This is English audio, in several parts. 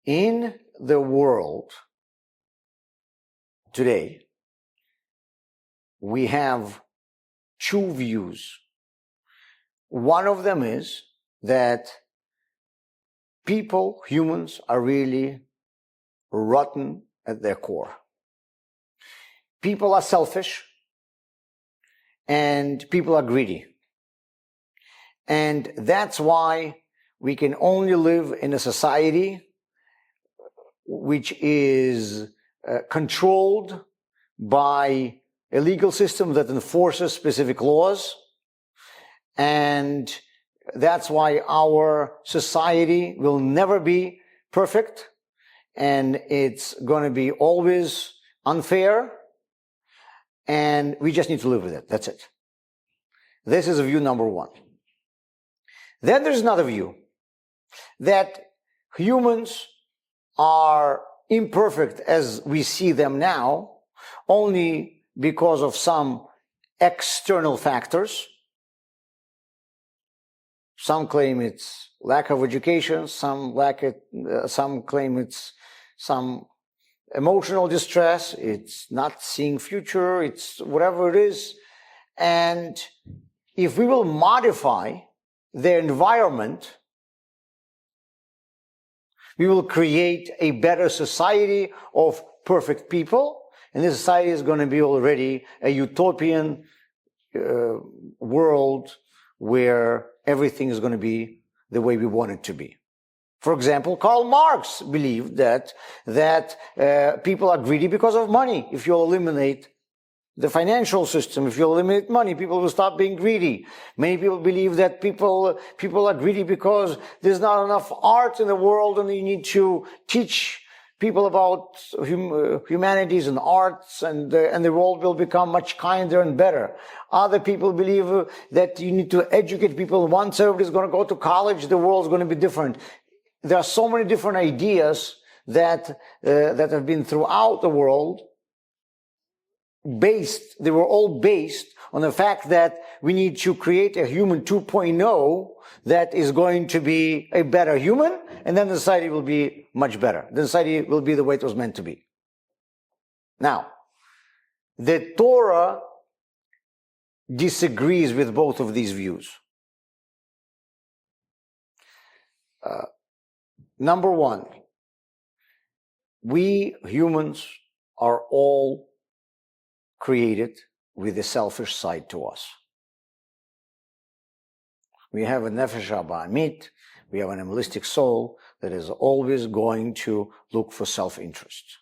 In the world today, we have two views. One of them is that people, humans, are really rotten at their core. People are selfish and people are greedy. And that's why we can only live in a society which is controlled by a legal system that enforces specific laws. And that's why our society will never be perfect, and it's going to be always unfair, and we just need to live with it. That's it. This is view number one. Then there's another view, that humans are imperfect as we see them now, only because of some external factors. Some claim it's lack of education, some claim it's some emotional distress, it's not seeing future, it's whatever it is. And if we will modify their environment, we will create a better society of perfect people, and this society is going to be already a utopian world where everything is going to be the way we want it to be. For example, Karl Marx believed that people are greedy because of money. If you eliminate the financial system, if you eliminate money, people will stop being greedy. Many people believe that people are greedy because there's not enough art in the world, and you need to teach people about humanities and arts, and the world will become much kinder and better. Other people believe that you need to educate people. Once everybody's going to go to college, the world's going to be different. There are so many different ideas that have been throughout the world. They were all based on the fact that we need to create a human 2.0 that is going to be a better human, and then the society will be much better. The society will be the way it was meant to be. Now, the Torah disagrees with both of these views. Number one, we humans are all created with a selfish side to us. We have a nefesh ha'ba'amit, we have an animalistic soul that is always going to look for self-interest.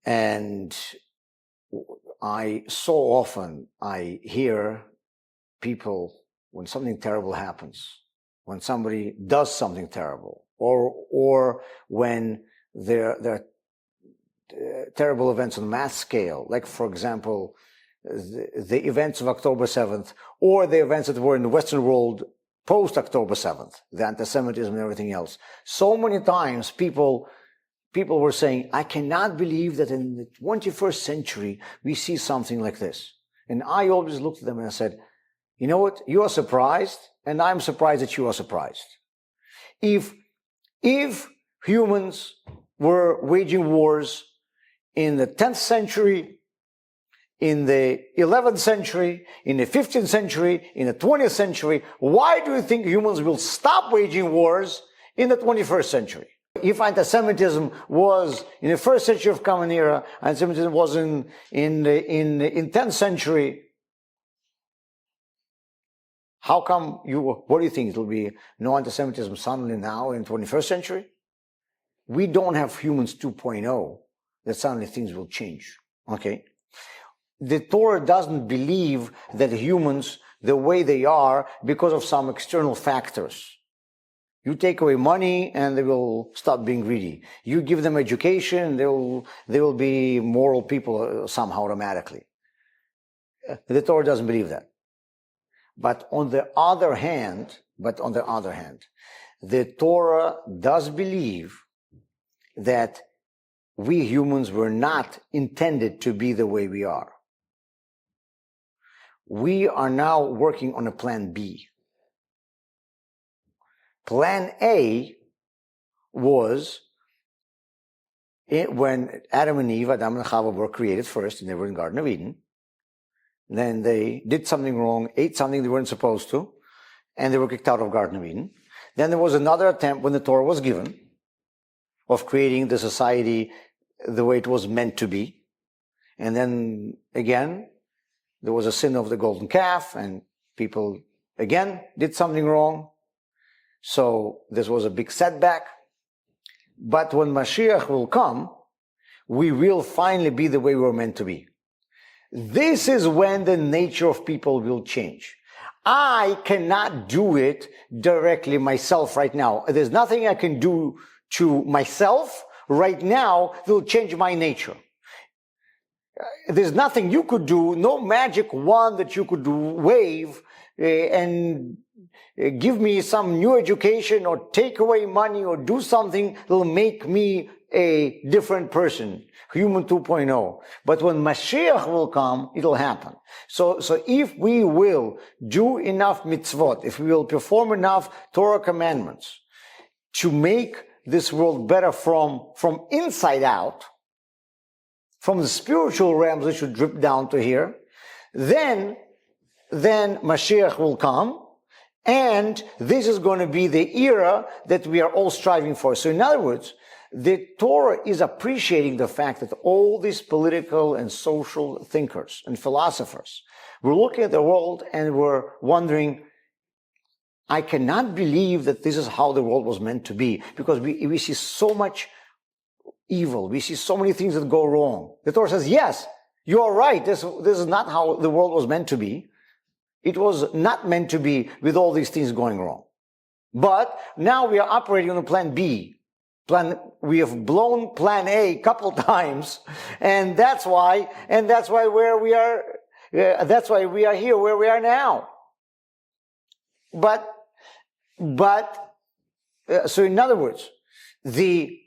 And so often I hear people, when something terrible happens, when somebody does something terrible, or when there are terrible events on a mass scale, like, for example, the events of October 7th, or the events that were in the Western world post-October 7th, the anti-Semitism and everything else. So many times people were saying, I cannot believe that in the 21st century we see something like this. And I always looked at them and I said, you know what? You are surprised, and I'm surprised that you are surprised. If humans were waging wars in the 10th century, in the 11th century, in the 15th century, in the 20th century, why do you think humans will stop waging wars in the 21st century? If anti-Semitism was in the first century of Common Era, anti-Semitism was in 10th century, how come what do you think? It will be no anti-Semitism suddenly now in the 21st century? We don't have humans 2.0 that suddenly things will change. Okay? The Torah doesn't believe that humans, the way they are, because of some external factors. You take away money and they will stop being greedy. You give them education, they will be moral people somehow automatically. The Torah doesn't believe that. But on the other hand, the Torah does believe that we humans were not intended to be the way we are. We are now working on a plan B. Plan A was when Adam and Chava were created first, and they were in Garden of Eden. Then they did something wrong, ate something they weren't supposed to, and they were kicked out of Garden of Eden. Then there was another attempt when the Torah was given of creating the society the way it was meant to be. And then again, there was a sin of the golden calf, and people again did something wrong. So this was a big setback. But when Mashiach will come, we will finally be the way we were meant to be. This is when the nature of people will change. I cannot do it directly myself right now. There's nothing I can do to myself right now that will change my nature. There's nothing you could do, no magic wand that you could wave and give me some new education or take away money or do something that will make me a different person, human 2.0. But when Mashiach will come, it'll happen. So if we will do enough mitzvot, if we will perform enough Torah commandments to make this world better from inside out, from the spiritual realms that should drip down to here, then Mashiach will come, and this is going to be the era that we are all striving for. So in other words, the Torah is appreciating the fact that all these political and social thinkers and philosophers were looking at the world and were wondering, I cannot believe that this is how the world was meant to be, because we see so much evil. We see so many things that go wrong. The Torah says, yes, you are right. This is not how the world was meant to be. It was not meant to be with all these things going wrong. But now we are operating on a plan B. We have blown plan A a couple times, and that's why where we are, that's why we are here where we are now. So in other words, the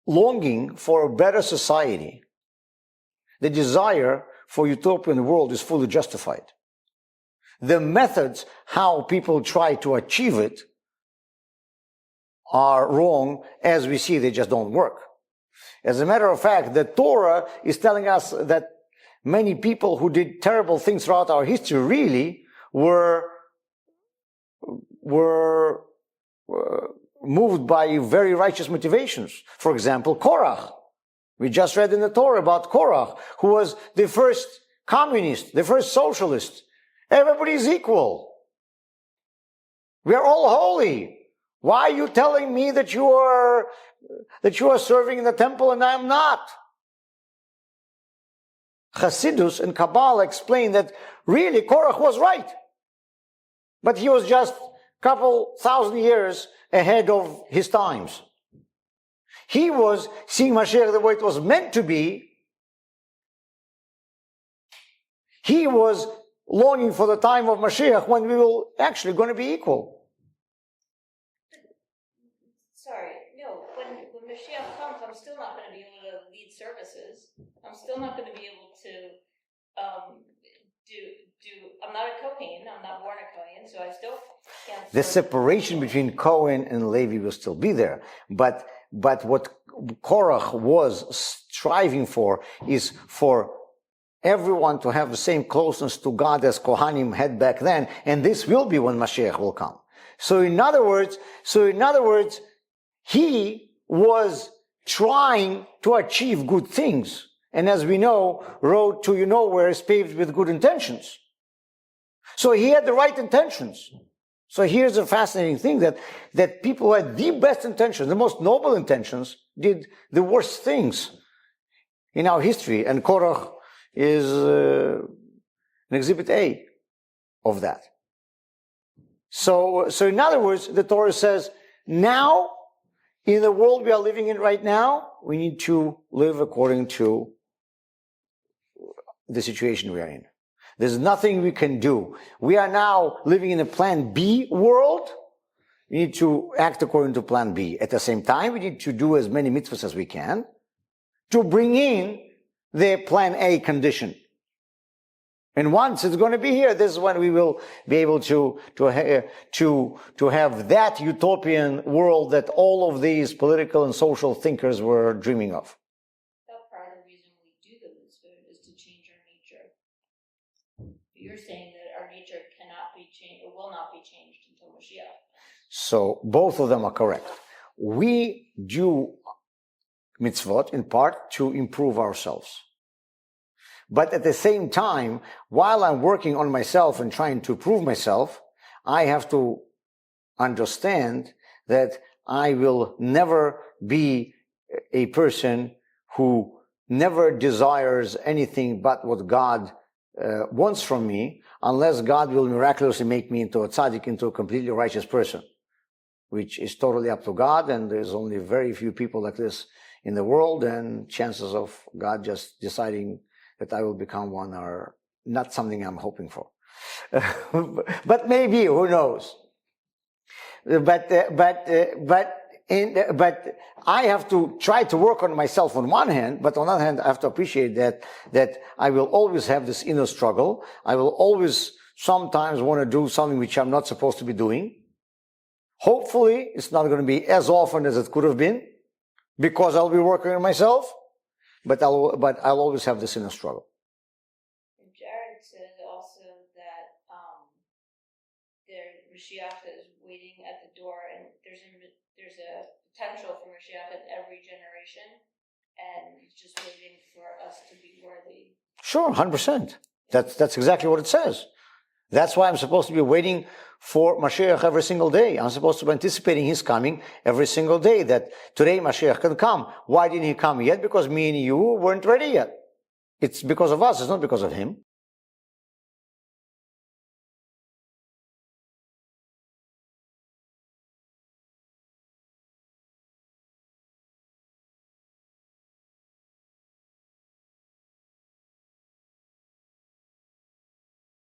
longing for a better society, the desire for utopian world is fully justified. The methods how people try to achieve it are wrong. As we see, they just don't work. As a matter of fact, the Torah is telling us that many people who did terrible things throughout our history really were moved by very righteous motivations. For example, Korach. We just read in the Torah about Korach, who was the first communist, the first socialist. Everybody is equal. We are all holy. Why are you telling me that you are serving in the temple and I am not? Hasidus and Kabbalah explain that really Korach was right. But he was just a couple thousand years ahead of his times. He was seeing Mashiach the way it was meant to be. He was longing for the time of Mashiach when we will actually going to be equal. Sorry, no, when Mashiach comes, I'm still not going to be able to lead services. I'm still not going to be able to I'm not a Kohen, I'm not born a Kohen, so I still can't. The separation between Kohen and Levi will still be there. But what Korach was striving for is for everyone to have the same closeness to God as Kohanim had back then, and this will be when Mashiach will come. So in other words, he was trying to achieve good things. And as we know, road to nowhere is paved with good intentions. So he had the right intentions. So here's a fascinating thing, that people who had the best intentions, the most noble intentions, did the worst things in our history. And Korach is an exhibit A of that. So in other words, the Torah says, now, in the world we are living in right now, we need to live according to the situation we are in. There's nothing we can do. We are now living in a plan B world. We need to act according to plan B. At the same time, we need to do as many mitzvahs as we can to bring in the plan A condition. And once it's going to be here, this is when we will be able to have that utopian world that all of these political and social thinkers were dreaming of. That part of the reason we do the mitzvah is to change our nature. You're saying that our nature cannot be changed, or will not be changed until Mashiach. So both of them are correct. We do mitzvot in part to improve ourselves. But at the same time, while I'm working on myself and trying to prove myself, I have to understand that I will never be a person who never desires anything but what God wants from me, unless God will miraculously make me into a tzaddik, into a completely righteous person, which is totally up to God, and there's only very few people like this in the world, and chances of God just deciding that I will become one are not something I'm hoping for. But maybe, who knows? But I have to try to work on myself on one hand, but on the other hand, I have to appreciate that I will always have this inner struggle. I will always sometimes want to do something which I'm not supposed to be doing. Hopefully, it's not going to be as often as it could have been, because I'll be working on myself. But I'll always have this inner struggle. And Jared said also that Mashiach is waiting at the door, and there's a potential for Mashiach in every generation, and he's just waiting for us to be worthy. Sure, 100%. That's exactly what it says. That's why I'm supposed to be waiting for Mashiach every single day. I'm supposed to be anticipating his coming every single day, that today Mashiach can come. Why didn't he come yet? Because me and you weren't ready yet. It's because of us. It's not because of him.